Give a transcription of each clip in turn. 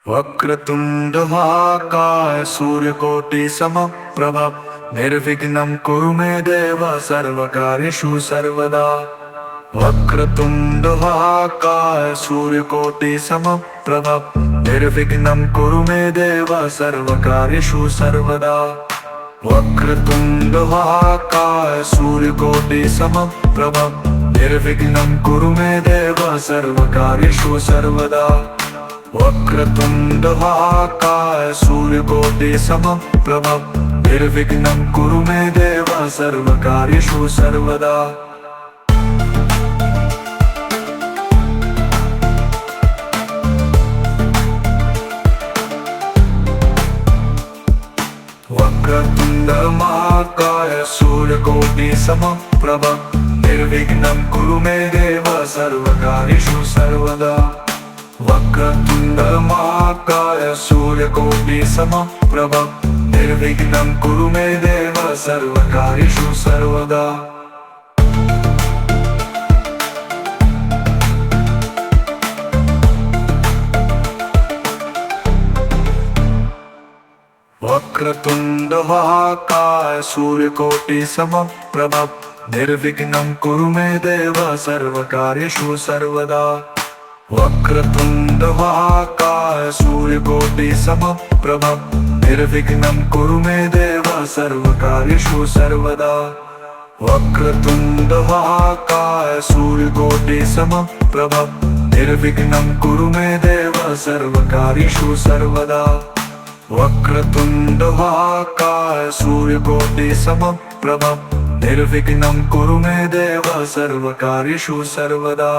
वक्रतुंड महाकाय सूर्यकोटि समप्रभ निर्विघ्नं कुरु मे देव सर्वकार्येषु सर्वदा। वक्रतुंड महाकाय सूर्यकोटि समप्रभ निर्विघ्नं कुरु मे देव सर्वकार्येषु सर्वदा। वक्रतुंड महाकाय सूर्यकोटि समप्रभ निर्विघ्नं कुरु मे देव सर्वकार्येषु सर्वदा। वक्रतुंड महाकाय सूर्यकोटि समप्रभ निर्विघ्नं कुरु मे देव सर्वकार्येषु सर्वदा। वक्रतुंड महाकाय सूर्यकोटि समप्रभ निर्विघ्नं कुरु मे देव सर्वकार्येषु सर्वदा। वक्रतुंड महाकाय सूर्यकोटि समप्रभ निर्विघ्नं कुरु मे देव सर्वकार्येषु सर्वदा। वक्रतुंड महाकाय सूर्यकोटि समप्रभ निर्विघ्नं कुरु मे देव सर्वकार्येषु सर्वदा। वक्रतुंड महाकाय सूर्यकोटि समप्रभ निर्विघ्नं कुरु मे देव सर्वकार्येषु सर्वदा। वक्रतुंड महाकाय सूर्यकोटि समप्रभ निर्विघ्नं कुरु मे देव सर्वकार्येषु सर्वदा। वक्रतुंड महाकाय सूर्यकोटि समप्रभ निर्विघ्नं कुरु मे देव सर्वकार्येषु सर्वदा।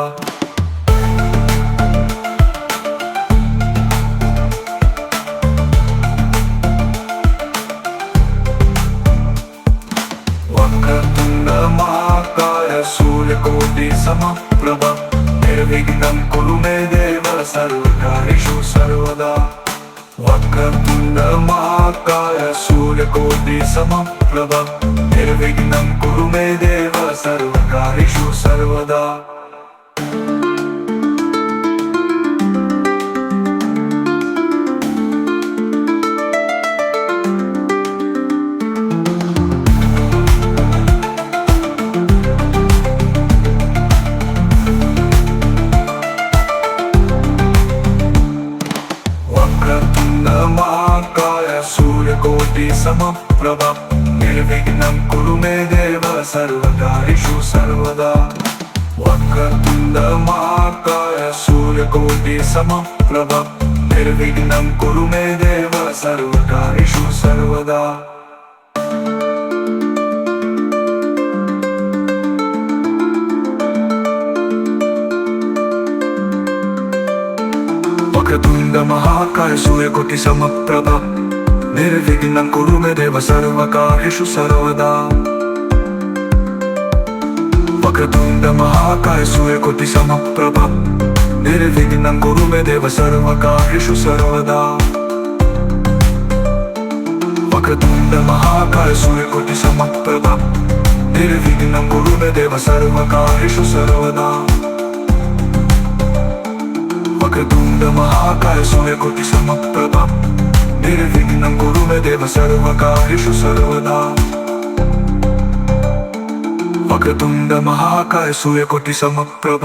वक्रतुंड महाकाय सूर्यकोटि समप्रभ निर्विघ्नं कुरु मे देव सर्वकार्येषु सर्वदा। वक्रतुंड महाकाय सूर्यकोटि समप्रभ निर्विघ्नं कुरु मे देव सर्वकार्येषु सर्वदा। महाकाय सूर्यकोटि समप्रभ निर्विघ्नं कुरु मे देव सर्वकार्येषु सर्वदा। वक्रतुंड महाकाय सूर्यकोटि समप्रभ निर्विघ्नं कुरु मे देव सर्वकार्येषु सर्वदा। वक्रतुंड महाकाय सूर्यकोटि समप्रभ निर्विघ्नं कुरु मे देव सर्वकार्येषु सर्वदा। वक्रतुंड महाकाय सूर्यकोटि समप्रभ निर्विघ्नं कुरु मे देव सर्वकार्येषु सर्वदा। वक्रतुंड महाकाय सूर्यकोटि समप्रभ निर्विघ्नं कुरु मे देव सर्वकार्येषु सर्वदा। वक्रतुंड महाकाय सूर्यकोटि समप्रभ निर्विघ्नं कुरु मे देव सर्वकार्येषु सर्वदा। वक्रतुंड महाकाय सूर्यकोटि समप्रभ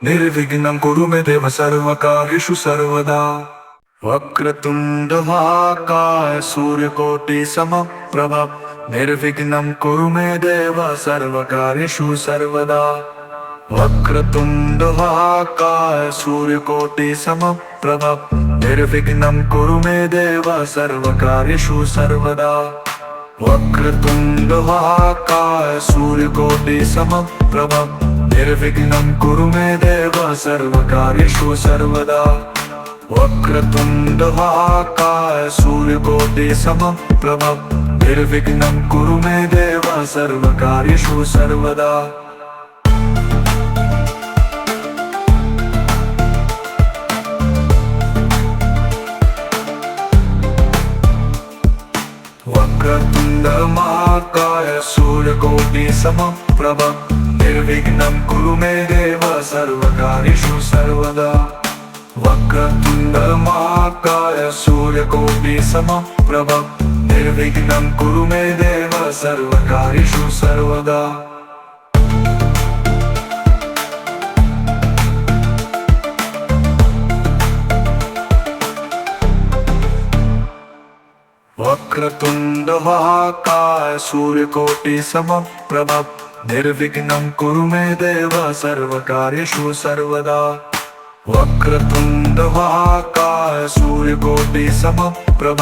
निर्विघ्नं कुरु मे देव सर्वकार्येषु सर्वदा। वक्रतुंड महाकाय सूर्यकोटि समप्रभ निर्विघ्नं कुरु मे देव सर्वकार्येषु सर्वदा। वक्रतुंड महाकाय सूर्यकोटि समप्रभ निर्विघ्नं कुरु मे देव सर्वकार्येषु सर्वदा। वक्रतुंड महाकाय सूर्यकोटि समप्रभ निर्विघ्नं कुरु मे देव सर्वकार्येषु सर्वदा। वक्रतुंड महाकाय सूर्यकोटि समप्रभ निर्विघ्नं कुरु मे देव सर्वकार्येषु सर्वदा। वक्रतुंड महाकाय सूर्यकोटि समप्रभ निर्विघ्नं कुरु मे देव सर्वकार्येषु सर्वदा। वक्रतुण्ड महाकाय सूर्यकोटि समप्रभ निर्विघ्नं कुरु मे देव सर्वकार्येषु सर्वदा। वक्रतुण्ड महाकाय सूर्यकोटि समप्रभ निर्विघ्नं कुरु मे देव सर्वकार्येषु सर्वदा। वक्रतुण्ड महाकाय सूर्यकोटि समप्रभ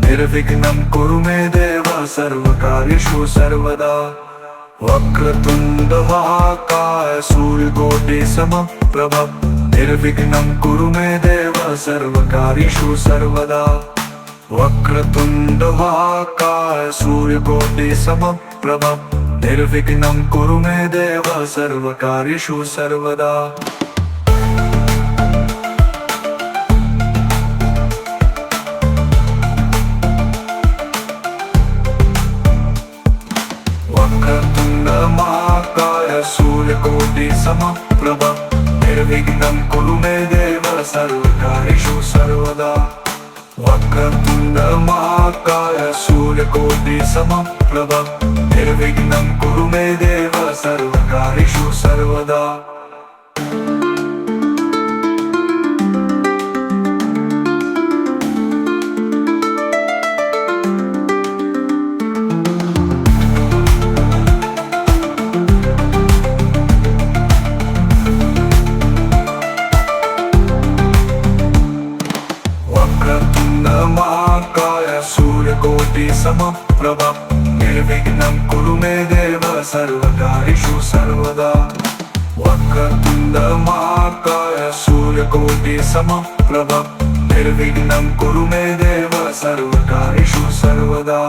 निर्विघ्नं कुरु मे देव सर्वकार्येषु सर्वदा। वक्रतुण्ड महाकाय सूर्यकोटि समप्रभ निर्विघ्नं कुरु मे देव सर्वकार्येषु सर्वदा। वक्रतुण्ड महाकाय सूर्यकोटि समप्रभ निर्विघ्नं कुरु मे देव सर्वकार्येषु सर्वदा। वक्रतुण्ड महाकाय सूर्यकोटि समप्रभ निर्विघ्नं कुरु मे देव सर्वकार्येषु सर्वदा। वक्रतुण्ड महाकाय सूर्यकोटि समप्रभ निर्विघ्नं कुरु मे देव सर्वकार्येषु सर्वदा। वक्रतुण्ड महाकाय सूर्यकोटि समप्रभ निर्विघ्नं कुरु मे देव सर्वकार्येषु सर्वदा। वक्रतुण्ड महाकाय सूर्यकोटि समप्रभ निर्विघ्नं कुरु मे देव सर्वकार्येषु सर्वदा।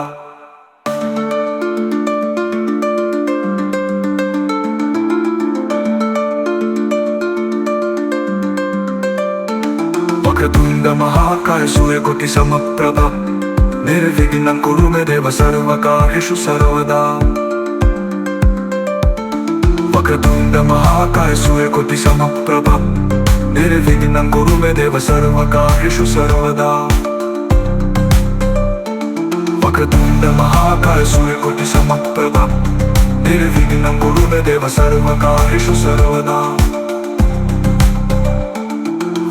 वक्रतुण्ड महाकाय सूर्यकोटि समप्रभ निर्विघ्नं कुरु मे देव सर्वकार्येषु सर्वदा। वक्रतुण्ड महाकाय सूर्यकोटि समप्रभ निर्विघ्नं कुरु मे देव सर्वकार्येषु सर्वदा। वक्रतुण्ड महाकाय सूर्यकोटि समप्रभ निर्विघ्नं कुरु मे देव सर्वकार्येषु सर्वदा।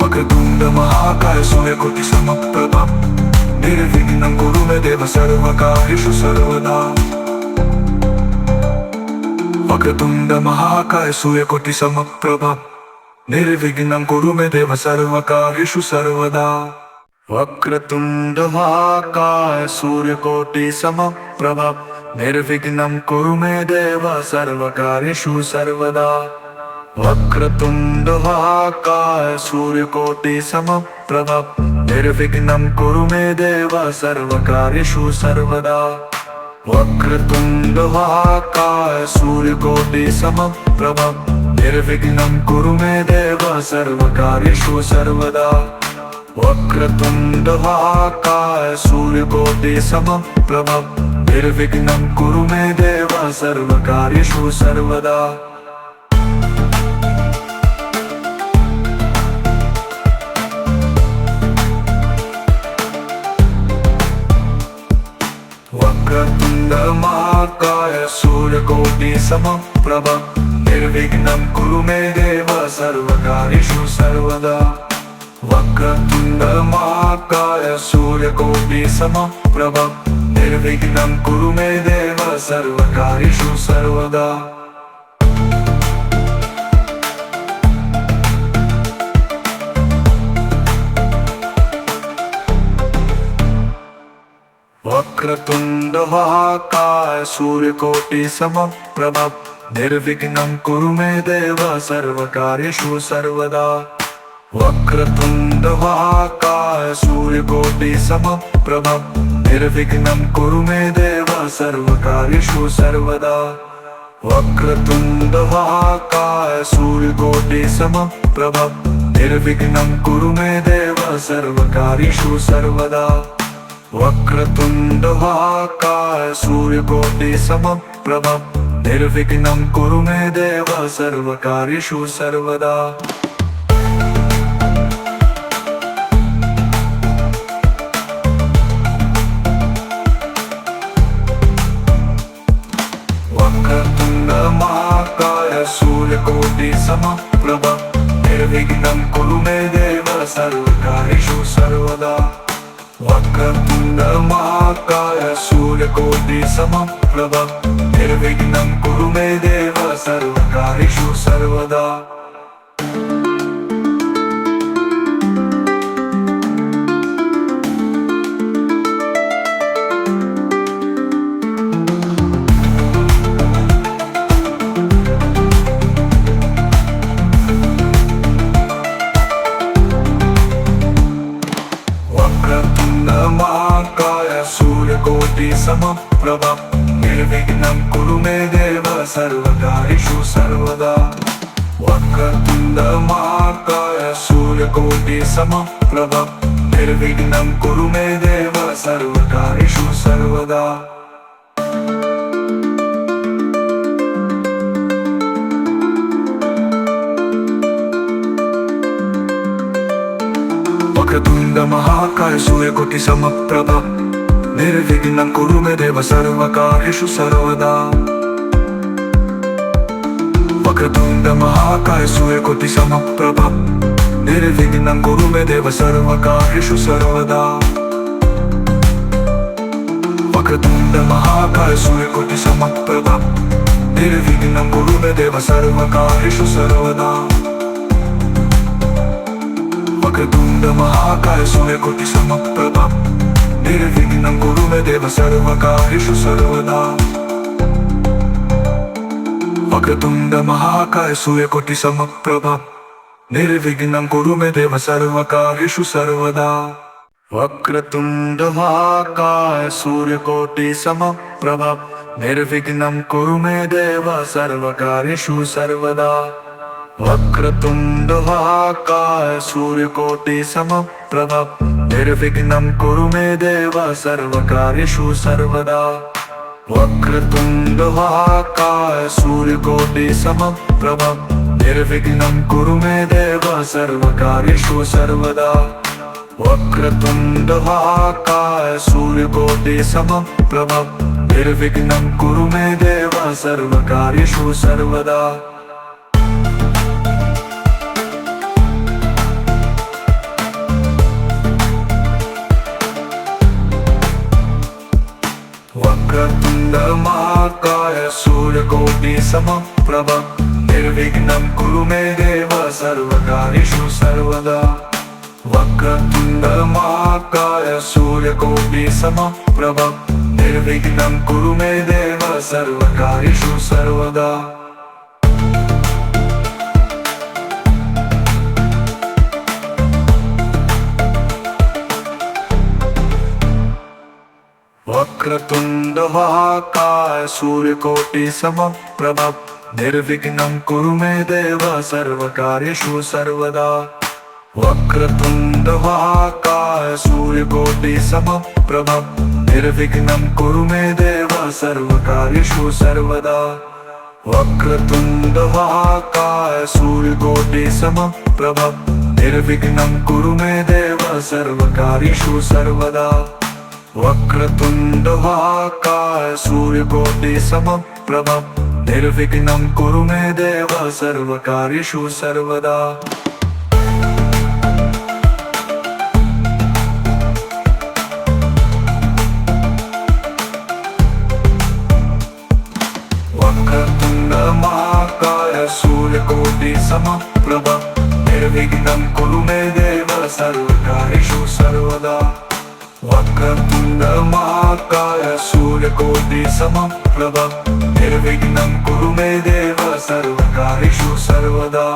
वक्रतुण्ड महाकाय सूर्यकोटि समप्रभ निर्विघ्नं कुरु मे देव सर्वकार्येषु सर्वदा। वक्रतुण्ड महाकाय सूर्यकोटि समप्रभ निर्विघ्नं कुरु मे देव सर्वकार्येषु सर्वदा। वक्रतुण्ड महाकाय सूर्यकोटि समप्रभ निर्विघ्नं कुरु मे देव सर्वकार्येषु सर्वदा। वक्रतुण्ड महाकाय सूर्यकोटि समप्रभ निर्विघ्नं कुरु मे देव सर्वकार्येषु सर्वदा। वक्रतुण्ड महाकाय सूर्यकोटि समप्रभ निर्विघ्नं कुरु मे देव सर्वकार्येषु सर्वदा। वक्रतुण्ड महाकाय सूर्यकोटि समप्रभ निर्विघ्नं कुरु मे देव सर्वकार्येषु सर्वदा। वक्रतुण्ड महाकाय सूर्यकोटि समप्रभ निर्विघ्नं कुरु मे देव सर्वकार्येषु सर्वदा। वक्रतुण्ड महाकाय सूर्यकोटि समप्रभ निर्विघ्नं कुरु मे देव सर्वकार्येषु सर्वदा। वक्रतुण्ड महाकाय सूर्यकोटि समप्रभ निर्विघ्नं कुरु मे देव सर्वकार्येषु सर्वदा। वक्रतुण्ड महाकाय सूर्यकोटि समप्रभ निर्विघ्नं कुरु मे देव सर्वकार्येषु सर्वदा। वक्रतुण्ड महाकाय सूर्यकोटि समप्रभ निर्विघ्नं कुरु मे देव सर्वकार्येषु सर्वदा। वक्रतुण्ड महाकाय सूर्यकोटि समप्रभ निर्विघ्नं कुरु मे देव सर्वकार्येषु सर्वदा। सूर्यकोटि समप्रभ निर्विघ्नं कुरु मे देव सर्वकार्येषु सर्वदा वक्रतुण्ड महाकाय सूर्यकोटि समप्रभ निर्विघ्नं कुरु मे देव सर्वकार्येषु सर्वदा महाकाय सूर्यकोटि समप्रभ निर्विघ्नं कुरु मे देव सर्वकार्येषु सर्वदा वक्रतुण्ड महाकाय सूर्यकोटि समप्रभ निर्विघ्नं कुरु मे देव सर्वकार्येषु सर्वदा वक्रतुण्ड महाकाय सूर्यकोटि समप्रभ निर्विघ्नं कुरु मे देव सर्वकार्येषु सर्वदा वक्रतुण्ड महाकाय सूर्यकोटि समप्रभ निर्विघ्नं कुरु मे देव सर्वकार्येषु सर्वदा वक्रतुण्ड महाकाय सूर्यकोटि समप्रभ निर्विघ्नं कुरु मे देव सर्वकार्येषु सर्वदा वक्रतुण्ड महाकाय सूर्यकोटि समप्रभ निर्विघ्नं कुरु मे देव सर्वकार्येषु सर्वदा वक्रतुण्ड महाकाय सूर्यकोटि समप्रभ निर्विघ्नं कुरु मे देव सर्वकार्येषु सर्वदा वक्रतुण्ड महाकाय सूर्यकोटि समप्रभ निर्विघ्नं कुरु मे देव सर्वकार्येषु सर्वदा वक्रतुण्ड महाकाय सूर्यकोटि समप्रभ निर्विघ्नं कुरु मे देव सर्वकार्येषु सर्वदा वक्रतुण्ड महाकाय सूर्यकोटि समप्रभ निर्विघ्नं कुरु मे देव सर्वकार्येषु सर्वदा वक्रतुण्ड महाकाय सूर्यकोटि समप्रभ निर्विघ्नं कुरु मे देव सर्वकार्येषु सर्वदा वक्रतुण्ड महाकाय सूर्यकोटि समप्रभ निर्विघ्नं कुरु मे देव सर्वकार्येषु सर्वदा वक्रतुण्ड महाकाय सूर्यकोटि समप्रभ निर्विघ्नं कुरु मे देव सर्वकार्येषु सर्वदा वक्रतुण्ड महाकाय सूर्यकोटि समप्रभ निर्विघ्नं कुरु मे देव सर्वकार्येषु सर्वदा वक्रतुण्ड महाकाय सूर्यकोटि समप्रभ निर्विघ्नं कुरु मे देव सर्वकार्येषु सर्वदा वक्रतुण्ड महाकाय सूर्यकोटि समप्रभ निर्विघ्नं कुरु मे देव सर्वकार्येषु सर्वदा वक्रतुण्ड महाकाय सूर्यकोटि समप्रभ निर्विघ्नं कुरु मे देव सर्वकार्येषु सर्वदा वक्रतुण्ड महाकाय सूर्यकोटि समप्रभ निर्विघ्नं कुरु मे देव सर्वकार्येषु सर्वदा वक्रतुण्ड महाकाय सूर्यकोटि समप्रभ निर्विघ्नं कुरु मे देव सर्वकार्येषु सर्वदा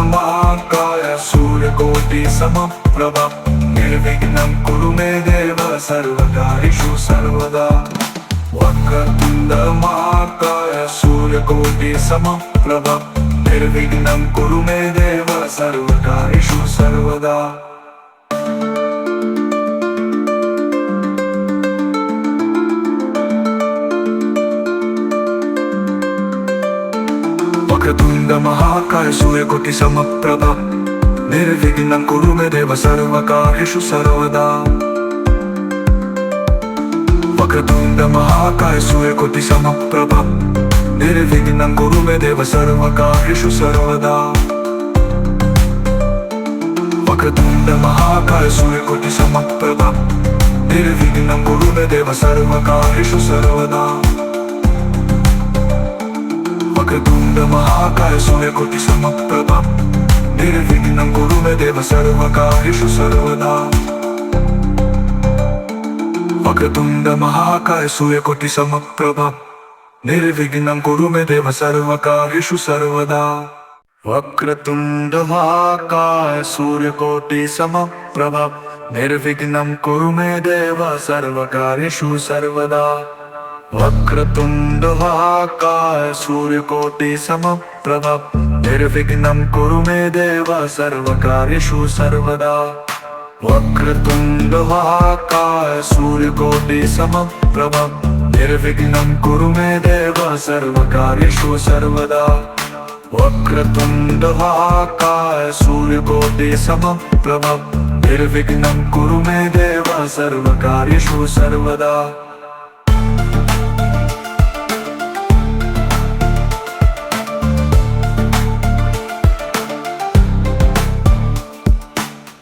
महाकाय सूर्यकोटि समप्रभ निर्विघ्नं कुरु मे देव सर्वकार्येषु सर्वदा वक्रतुण्ड महाकाय सूर्यकोटि समप्रभ निर्विघ्नं कुरु मे देव सर्वकार्येषु सर्वदा वक्रतुण्ड महाकाय सूर्यकोटि समप्रभ निर्विघ्नं कुरु मे देव सर्वकार्येषु सर्वदा। वक्रतुण्ड महाकाय सूर्यकोटि समप्रभ निर्विघ्नं कुरु मे देव सर्वकार्येषु सर्वदा। वक्रतुण्ड महाकाय सूर्यकोटि समप्रभ निर्विघ्नं कुरु मे देव सर्वकार्येषु सर्वदा। वक्रतुण्ड महाकाय सूर्यकोटि समप्रभ निर्विघ्नं कुरु मे देव सर्वकार्येषु सर्वदा। वक्रतुण्ड महाकाय सूर्यकोटि समप्रभ निर्विघ्नं कुरु मे देव सर्वकार्येषु सर्वदा। वक्रतुण्ड महाकाय सूर्यकोटि समप्रभ निर्विघ्नं कुरु मे देव सर्वकार्येषु सर्वदा। वक्रतुण्ड महाकाय सूर्यकोटि समप्रभ निर्विघ्नं कुरु मे देव सर्वकार्येषु सर्वदा। वक्रतुण्ड महाकाय सूर्यकोटि समप्रभ निर्विघ्नं कुरु मे देव सर्वकार्येषु सर्वदा। वक्रतुण्ड महाकाय सूर्यकोटि समप्रभ निर्विघ्नं कुरु मे देव सर्वकार्येषु सर्वदा।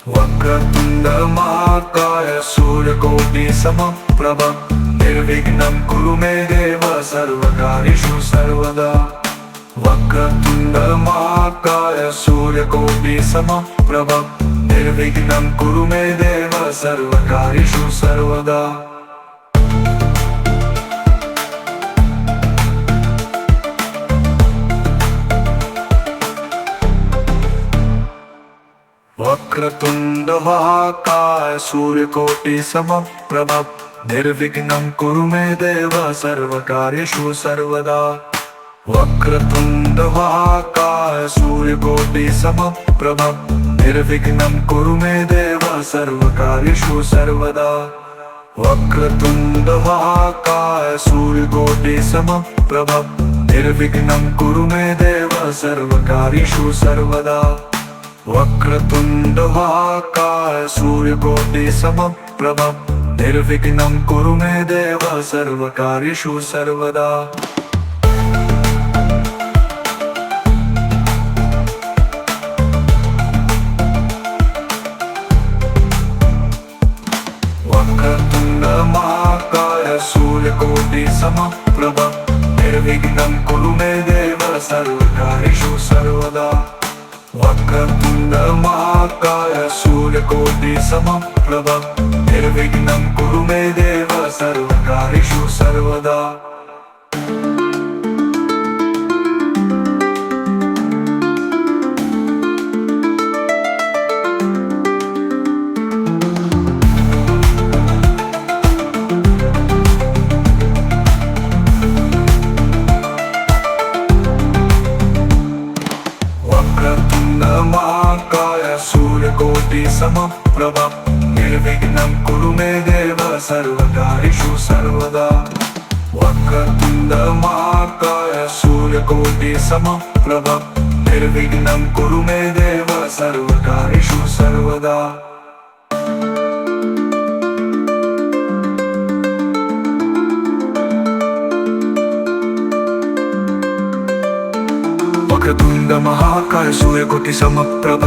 वक्रतुण्ड महाकाय सूर्यकोटि समप्रभ निर्विघ्नं कुरु मे देव सर्वकार्येषु सर्वदा। वक्रतुण्ड महाकाय सूर्यकोटि समप्रभ निर्विघ्नं कुरु मे देव सर्वकार्येषु सर्वदा। वक्रतुण्ड महाकाय सूर्यकोटि समप्रभ निर्विघ्नं कुरु मे देव सर्वकार्येषु सर्वदा। वक्रतुण्ड महाकाय सूर्यकोटि समप्रभ निर्विघ्नं कुरु मे देव सर्वकार्येषु सर्वदा। वक्रतुण्ड महाकाय सूर्यकोटि समप्रभ निर्विघ्नं कुरु मे देव सर्वकार्येषु सर्वदा। वक्रतुण्ड महाकाय सूर्यकोटि समप्रभ निर्विघ्नं कुरु मे देव सर्वकार्येषु सर्वदा। वक्रतुण्ड महाकाय सूर्यकोटि समप्रभ निर्विघ्नं कुरु मे देव सर्वकार्येषु सर्वदा। वक्रतुण्ड महाकाय सूर्यकोटि समप्रभ निर्विघ्नं कुरु मे देव सर्वकार्येषु सर्वदा। वक्रतुण्ड महाकाय सूर्यकोटि समप्रभ निर्विघ्नं कुरु मे देव सर्वकार्येषु सर्वदा। वक्रतुण्ड महाकाय सूर्यकोटि समप्रभ निर्विघ्नं कुरु मे देव सर्वकार्येषु सर्वदा। वक्रतुण्ड महाकाय सूर्यकोटि समप्रभ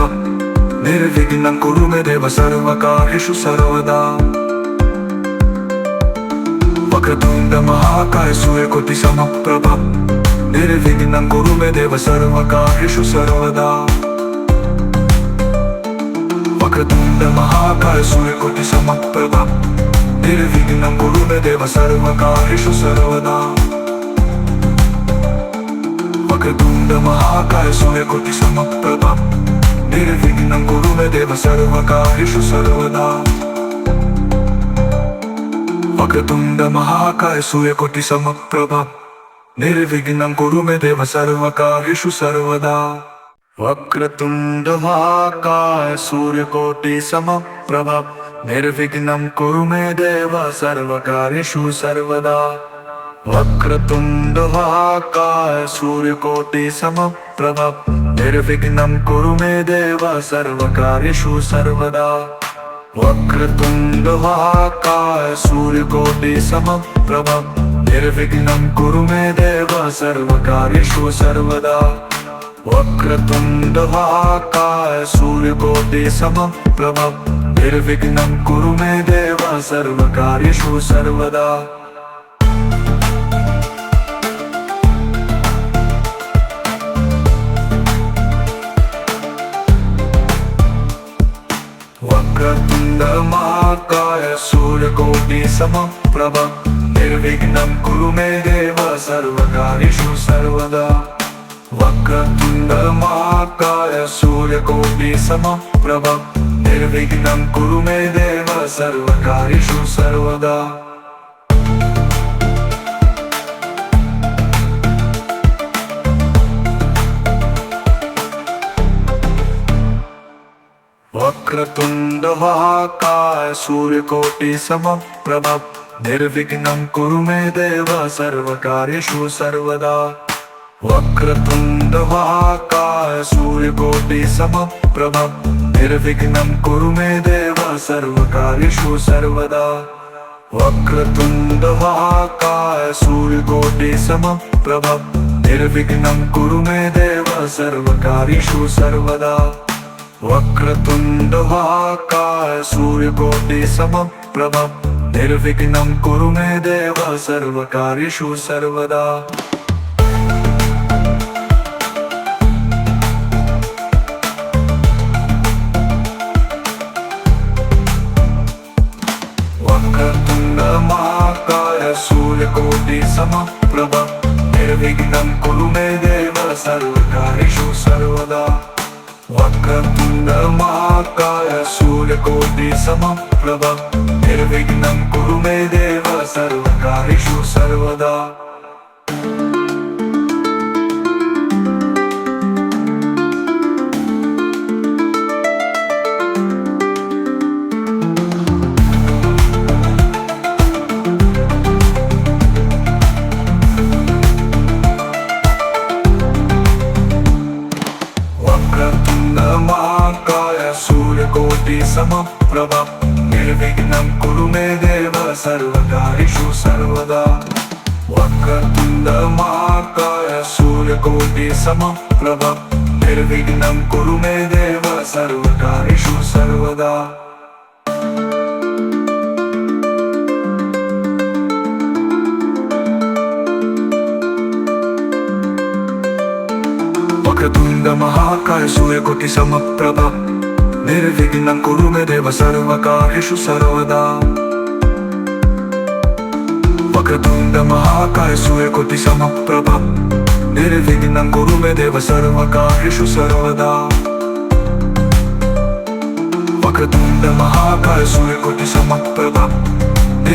निर्विघ्नं कुरु मे देव सर्वकार्येषु सर्वदा। वक्रतुण्ड महाकाय सूर्यकोटि समप्रभ निर्विघ्नं कुरु मे देव सर्वकार्येषु सर्वदा। वक्रतुण्ड महाकाय सूर्यकोटि समप्रभ निर्विघ्नं कुरु मे देव सर्वकार्येषु सर्वदा। वक्रतुण्ड महाकाय सूर्यकोटि समप्रभ निर्विघ्नं कुरु मे देव सर्वकार्येषु सर्वदा। वक्रतुण्ड महाकाय सूर्यकोटि समप्रभ निर्विघ्नं कुरु मे देव सर्वकार्येषु सर्वदा। वक्रतुण्ड महाकाय सूर्यकोटि समप्रभ निर्विघ्नं कुरु मे देव सर्वकार्येषु सर्वदा। वक्रतुंड महाकाय सूर्यकोटि समप्रभ निर्विघ्नं कुरु मे देव सर्वकार्येषु सर्वदा। वक्रतुंड महाकाय सूर्यकोटि समप्रभ निर्विघ्नं कुरु मे देव सर्वकार्येषु सर्वदा। वक्रतुंड महाकाय सूर्यकोटि समप्रभ निर्विघ्नं कुरु मे देव सर्वकार्येषु सर्वदा। वक्रतुंड महाकाय सूर्यकोटि समप्रभ निर्विघ्नं कुरु मे देव सर्वकार्येषु सर्वदा। वक्रतुंड महाकाय सूर्यकोटि समप्रभ निर्विघ्नं कुरु मे देव सर्वकार्येषु सर्वदा। वक्रतुंड महाकाय सूर्यकोटि समप्रभ निर्विघ्नं कुरु मे देव सर्वकार्येषु सर्वदा। वक्रतुंड महाकाय सूर्यकोटि समप्रभ निर्विघ्नं कुरु मे देव सर्वकार्येषु सर्वदा। वक्रतुंड महाकाय सूर्यकोटि समप्रभ निर्विघ्नं कुरु मे देव सर्वकार्येषु सर्वदा। वक्रतुंड महाकाय सूर्यकोटि समप्रभ निर्विघ्नं कुरु मे देव सर्वकार्येषु सर्वदा। वक्रतुंड महाकाय सूर्यकोटि समप्रभ निर्विघ्नं कुरु मे देव सर्वकार्येषु सर्वदा। वक्रतुंड महाकाय सूर्यकोटि समप्रभ निर्विघ्नं कुरु मे देव सर्वकार्येषु सर्वदा। वक्रतुंड महाकाय सूर्यकोटि समप्रभ निर्विघ्नं कुरु मे देव सर्वकार्येषु सर्वदा। वक्रतुंड महाकाय सूर्यकोटि समप्रभ निर्विघ्नं कुरु मे देव सर्वकार्येषु सर्वदा। वक्रतुंड महाकाय सूर्यकोटि समप्रभ निर्विघ्नं कुरु मे देव सर्वकार्येषु सर्वदा। वक्रतुंड महाकाय सूर्यकोटि समप्रभ निर्विघ्नं कुरु मे देव सर्वकार्येषु सर्वदा। वक्रतुंड महाकाय सूर्यकोटि समप्रभ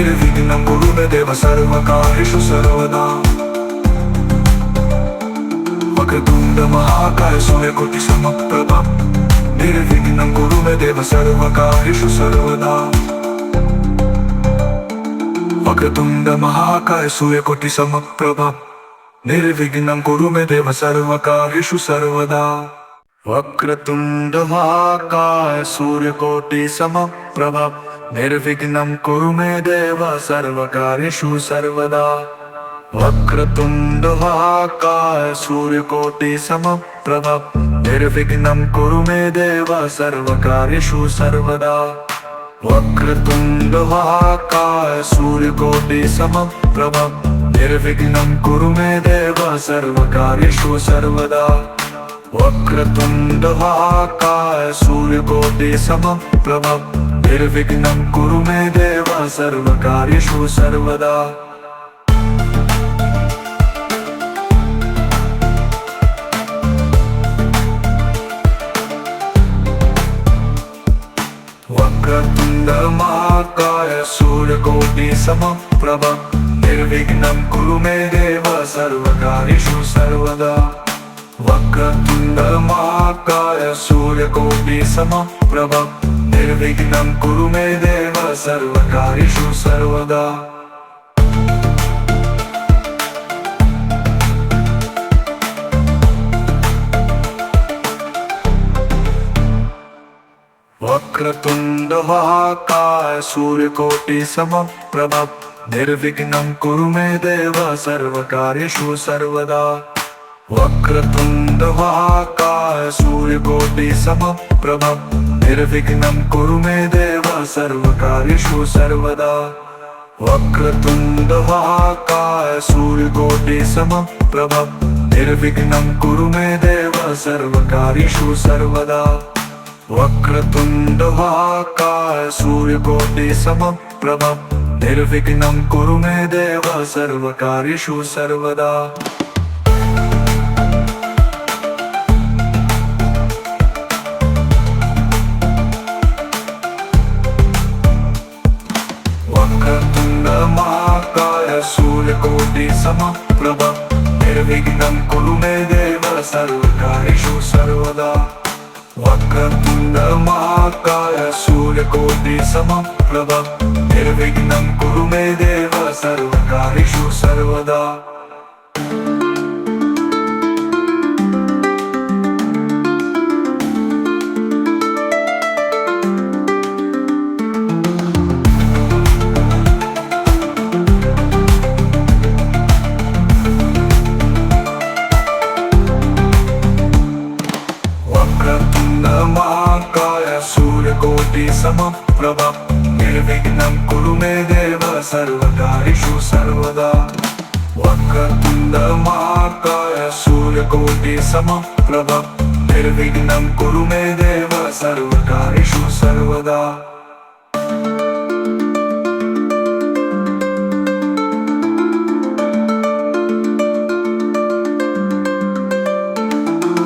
निर्विघ्नं कुरु मे देव सर्वकार्येषु सर्वदा। वक्रतुंड महाकाय सूर्यकोटि समप्रभ निर्विघ्नं कुरु मे देव सर्वकार्येषु सर्वदा। वक्रतुंड महाकाय सूर्यकोटि समप्रभ निर्विघ्नं कुरु मे देव सर्वकार्येषु सर्वदा। वक्रतुंड महाकाय सूर्यकोटि समप्रभ निर्विघ्नं कुरु मे देव सर्वकार्येषु सर्वदा। वक्रतुंड महाकाय सूर्यकोटि समप्रभ निर्विघ्नं कुरु मे देव सर्वकार्येषु सर्वदा। वक्रतुंड महाकाय सूर्यकोटि समप्रभ निर्विघ्नं कुरु मे देव सर्वकार्येषु सर्वदा। वक्रतुंड महाकाय सूर्यकोटि समप्रभ निर्विघ्नं कुरु मे देव सर्वकार्येषु सर्वदा। वक्रतुंड महाकाय सूर्यकोटि समप्रभ निर्विघ्नं कुरु मे देव सर्वकार्येषु सर्वदा। वक्रतुंड महाकाय सूर्यकोटि समप्रभ निर्विघ्नं कुरु मे देव सर्वकार्येषु सर्वदा। वक्रतुंड महाकाय सूर्यकोटि समप्रभ निर्विघ्नं कुरु मे देव सर्वकार्येषु सर्वदा। वक्रतुंड महाकाय सूर्यकोटि समप्रभ निर्विघ्नं कुरु मे देव सर्वकार्येषु सर्वदा। वक्रतुंड महाकाय सूर्यकोटि समप्रभ निर्विघ्नं कुरु मे देव सर्वकार्येषु सर्वदा। वक्रतुंड महाकाय सूर्यकोटि समप्रभ निर्विघ्नं कुरु मे देव सर्वकार्येषु सर्वदा। वक्रतुंड महाकाय सूर्यकोटि समप्रभ निर्विघ्नं कुरु मे देव सर्वकार्येषु सर्वदा। वक्रतुंड महाकाय सूर्यकोटि समप्रभ निर्विघ्नं कुरु मे देव सर्वकार्येषु सर्वदा। वक्रतुंड महाकाय सूर्यकोटि समप्रभ निर्विघ्नं कुरु मे देव सर्वकार्येषु सर्वदा। वक्रतुंड महाकाय सूर्यकोटि समप्रभ निर्विघ्नं कुरु मे देव सर्वकार्येषु सर्वदा।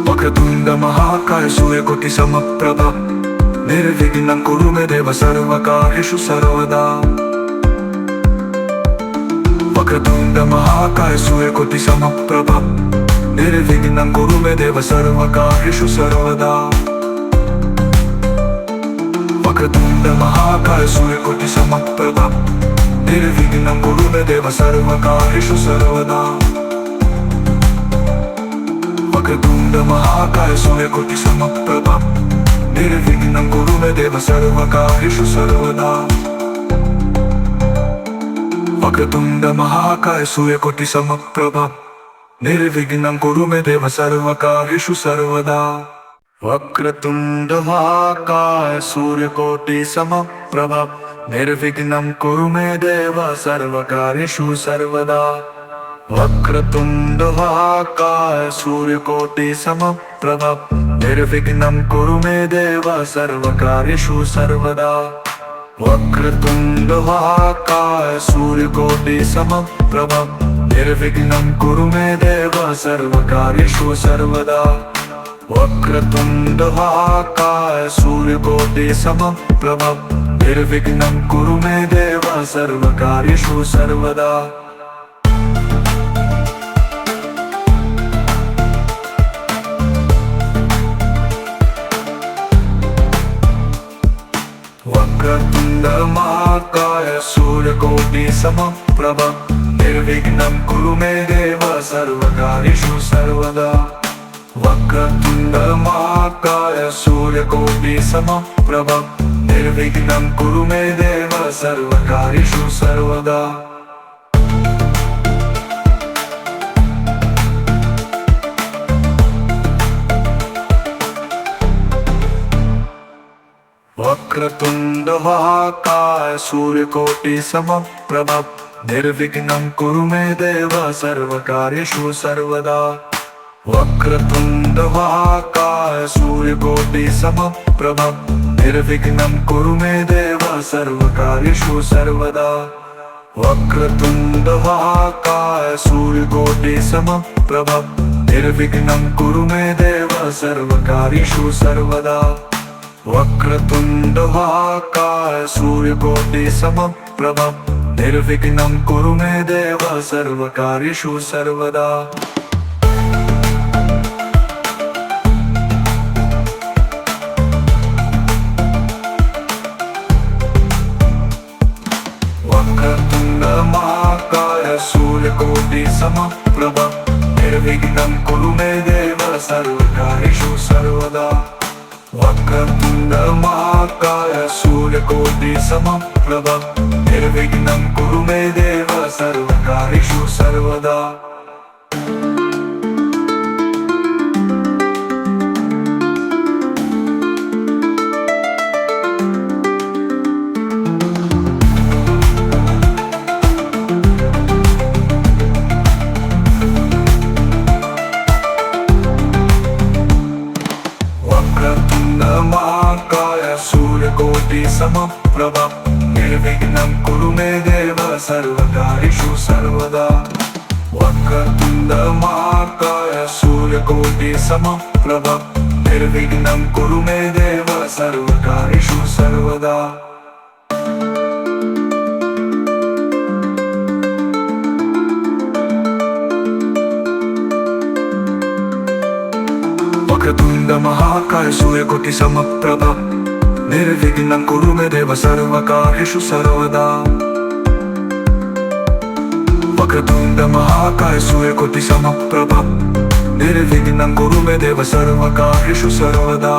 वक्रतुंड महाकाय सूर्यकोटि समप्रभ निर्विघ्नं कुरु मे देव सर्वकार्येषु सर्वदा। वक्रतुंड महाकाय सूर्यकोटि समप्रभ निर्विघ्नं कुरु मे देव सर्वकार्येषु सर्वदा। वक्रतुंड महाकाय सूर्यकोटि समप्रभ निर्विघ्नं कुरु मे देव सर्वकार्येषु सर्वदा। वक्रतुंड महाकाय सूर्यकोटि समप्रभ निर्विघ्नं कुरु मे देव सर्वकार्येषु सर्वदा। वक्रतुंड महाकाय सूर्यकोटि समप्रभ निर्विघ्नं कुरु मे देव सर्वकार्येषु सर्वदा। वक्रतुंड महाकाय सूर्यकोटि समप्रभ निर्विघ्नं कुरु मे देव सर्वकार्येषु सर्वदा। वक्रतुंड महाकाय सूर्यकोटि समप्रभ निर्विघ्नं कुरु मे देव सर्वकार्येषु सर्वदा। वक्रतुंड महाकाय सूर्यकोटि समप्रभ निर्विघ्नं कुरु मे देव सर्वकार्येषु सर्वदा। वक्रतुंड महाकाय सूर्यकोटि समप्रभ निर्विघ्नं कुरु मे देव सर्वकार्येषु सर्वदा। वक्रतुंड महाकाय सूर्यकोटि समप्रभ निर्विघ्नं कुरु मे देव सर्वकार्येषु सर्वदा। वक्रतुंड महाकाय सूर्यकोटि समप्रभ निर्विघ्नं कुरु मे देव सर्वकार्येषु सर्वदा। वक्रतुंड महाकाय सूर्यकोटि समप्रभ निर्विघ्नं कुरु मे देव सर्वकार्येषु सर्वदा। वक्रतुंड महाकाय सूर्यकोटि समप्रभ निर्विघ्नं कुरु मे देव सर्वकार्येषु सर्वदा। वक्रतुंड महाकाय सूर्यकोटि समप्रभ निर्विघ्नं कुरु मे देव सर्वकार्येषु सर्वदा। वक्रतुंड महाकाय सूर्यकोटि समप्रभ निर्विघ्नं कुरु मे देव सर्वकार्येषु सर्वदा। वक्रतुंड महाकाय सूर्यकोटि समप्रभ निर्विघ्नं कुरु मे देव सर्वकार्येषु सर्वदा। वक्रतुण्ड महाकाय सूर्यकोटि समप्रभ निर्विघ्नं कुरु मे देव सर्वकार्येषु सर्वदा। वक्रतुण्ड महाकाय सूर्यकोटि समप्रभ निर्विघ्नं कुरु मे देव सर्वकार्येषु सर्वदा। वक्रतुण्ड महाकाय सूर्यकोटि समप्रभ निर्विघ्नं कुरु मे देव सर्वकार्येषु सर्वदा। वक्रतुण्ड महाकाय सूर्यकोटि समप्रभ निर्विघ्नं कुरु मे देव सर्वकार्येषु सर्वदा। वक्रतुण्ड महाकाय सूर्यकोटि समप्रभ निर्विघ्नं कुरु मे देव सर्वकार्येषु सर्वदा।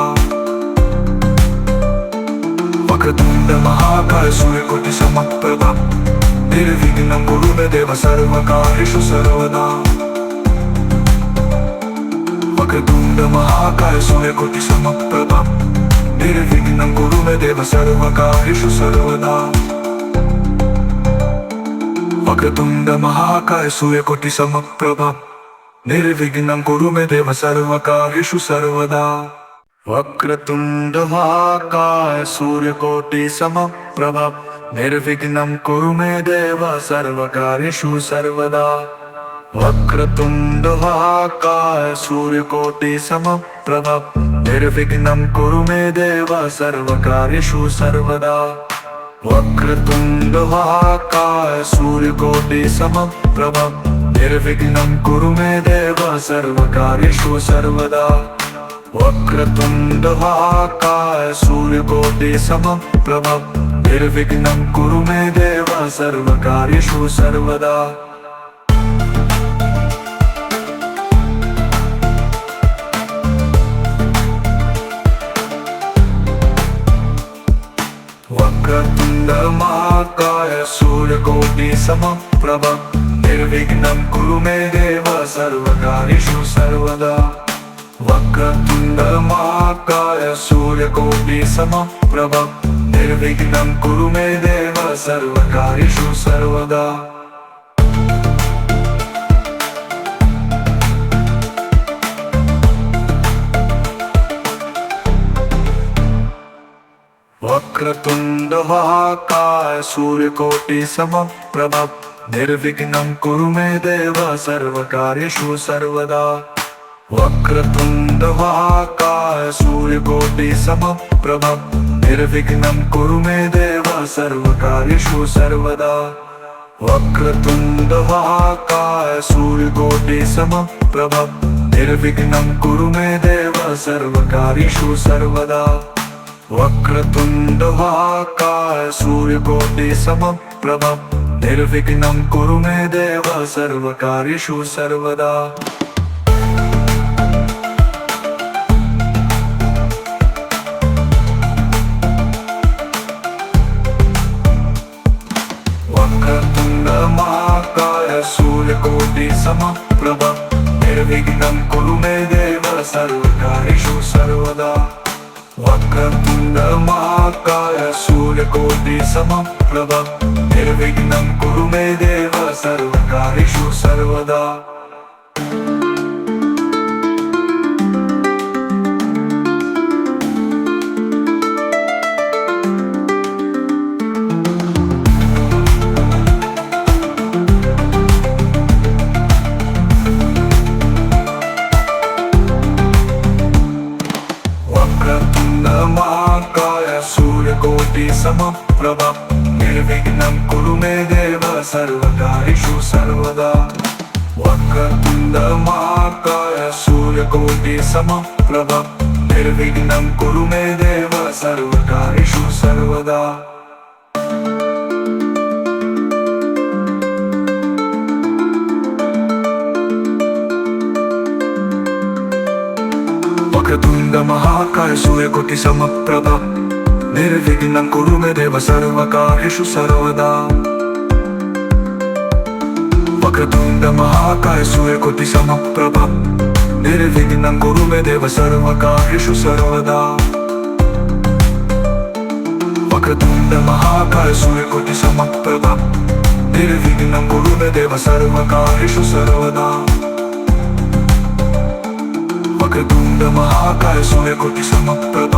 वक्रतुण्ड महाकाय सूर्यकोटि समप्रभ निर्विघ्नं कुरु मे देव सर्वकार्येषु सर्वदा। वक्रतुण्ड महाकाय सूर्यकोटि समप्रभ निर्विघ्नं कुरु मे देव सर्वकार्येषु सर्वदा। वक्रतुण्ड महाकाय सूर्यकोटि समप्रभ निर्विघ्नं कुरु मे देव सर्वकार्येषु सर्वदा। वक्रतुण्ड महाकाय सूर्यकोटि समप्रभ निर्विघ्नं कुरु मे देव सर्वकार्येषु सर्वदा। वक्रतुण्ड महाकाय सूर्यकोटि समप्रभ निर्विघ्नं कुरु मे देव सर्वकार्येषु सर्वदा। वक्रतुण्ड महाकाय सूर्यकोटि समप्रभ निर्विघ्नं कुरु मे देव सर्वकार्येषु सर्वदा। वक्रतुण्ड महाकाय सूर्यकोटि समप्रभ निर्विघ्नं कुरु मे देव सर्वकार्येषु सर्वदा। वक्रतुण्ड महाकाय सूर्यकोटि समप्रभ निर्विघ्नं कुरु मे देव सर्वकार्येषु सर्वदा। वक्रतुण्ड महाकाय सूर्यकोटि समप्रभ निर्विघ्नं कुरु मे देव सर्वकार्येषु सर्वदा। वक्रतुण्ड महाकाय सूर्यकोटि समप्रभ निर्विघ्नं कुरु मे देव सर्वकार्येषु सर्वदा। वक्रतुण्ड महाकाय सूर्यकोटि समप्रभ निर्विघ्नं कुरु मे देव सर्वकार्येषु सर्वदा। वक्रतुण्ड महाकाय सूर्यकोटि समप्रभ निर्विघ्नं कुरु मे देव सर्वकार्येषु सर्वदा। वक्रतुण्ड महाकाय सूर्यकोटि समप्रभ निर्विघ्नं कुरु मे देव सर्वकार्येषु सर्वदा। वक्रतुण्ड महाकाय सूर्यकोटि समप्रभ निर्विघ्नं कुरु मे देव सर्वकार्येषु सर्वदा। वक्रतुण्ड महाकाय सूर्यकोटि समप्रभ निर्विघ्नं कुरु मे देव सर्वकार्येषु सर्वदा। वक्रतुण्ड महाकाय सूर्यकोटि समप्रभ निर्विघ्नं कुरु मे देव सर्वकार्येषु सर्वदा। वक्रतुण्ड महाकाय सूर्यकोटि समप्रभ निर्विघ्नं कुरु मे देव सर्वकार्येषु सर्वदा। वक्रतुंड महाकाय सूर्यकोटि समप्रभ निर्विघ्नं कुरु मे देव सर्वकार्येषु सर्वदा। वक्रतुंड महाकाय सूर्यकोटि समप्रभ निर्विघ्नं कुरु मे देव सर्वकार्येषु सर्वदा। वक्रतुंड महाकाय सूर्यकोटि समप्रभ निर्विघ्नं कुरु मे देव सर्वकार्येषु सर्वदा। वक्रतुंड महाकाय सूर्यकोटि समप्रभ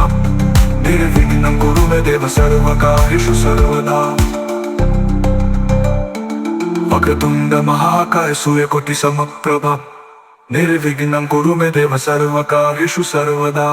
निर्विघ्नं कुरु मे देव सर्वकार्येषु सर्वदा। वक्रतुंड महाकाय सूर्यकोटि समप्रभ निर्विघ्नं कुरु मे देव सर्वकार्येषु सर्वदा।